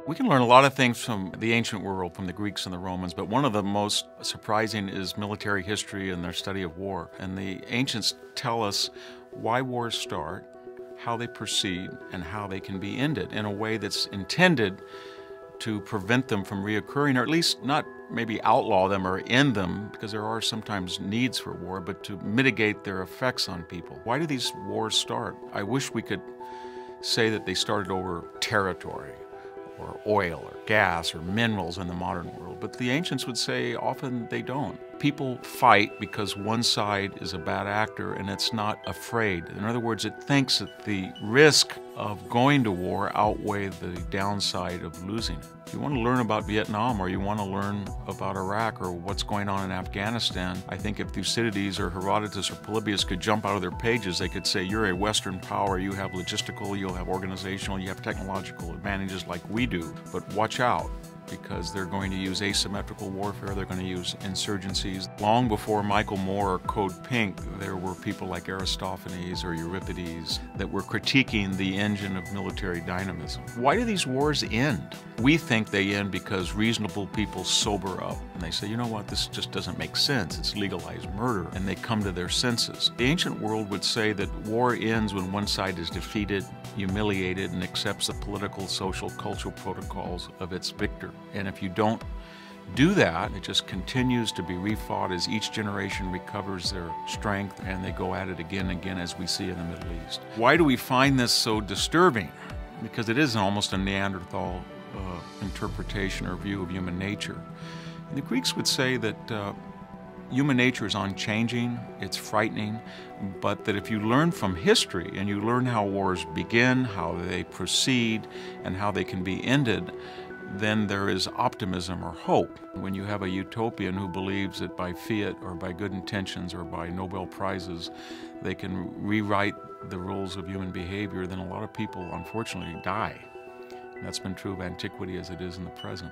We can learn a lot of things from the ancient world, from the Greeks and the Romans, but one of the most surprising is military history and their study of war. And the ancients tell us why wars start, how they proceed, and how they can be ended in a way that's intended to prevent them from reoccurring, or at least not maybe outlaw them or end them, because there are sometimes needs for war, but to mitigate their effects on people. Why do these wars start? I wish we could say that they started over territory, or oil, or gas, or minerals in the modern world. But the ancients would say often they don't. People fight because one side is a bad actor and it's not afraid. In other words, it thinks that the risk of going to war outweigh the downside of losing it. If you want to learn about Vietnam, or you want to learn about Iraq, or what's going on in Afghanistan, I think if Thucydides or Herodotus or Polybius could jump out of their pages, they could say, you're a Western power, you have logistical, you'll have organizational, you have technological advantages like we do, but watch out, because they're going to use asymmetrical warfare, they're going to use insurgencies. Long before Michael Moore or Code Pink, there were people like Aristophanes or Euripides that were critiquing the engine of military dynamism. Why do these wars end? We think they end because reasonable people sober up and they say, you know what, this just doesn't make sense, it's legalized murder, and they come to their senses. The ancient world would say that war ends when one side is defeated, humiliated, and accepts the political, social, cultural protocols of its victor. And if you don't do that, it just continues to be refought as each generation recovers their strength, and they go at it again and again, as we see in the Middle East. Why do we find this so disturbing? Because it is almost a Neanderthal interpretation or view of human nature. And the Greeks would say that human nature is unchanging, it's frightening, but that if you learn from history and you learn how wars begin, how they proceed, and how they can be ended, then there is optimism or hope. When you have a utopian who believes that by fiat or by good intentions or by Nobel Prizes they can rewrite the rules of human behavior, then a lot of people unfortunately die. And that's been true of antiquity as it is in the present.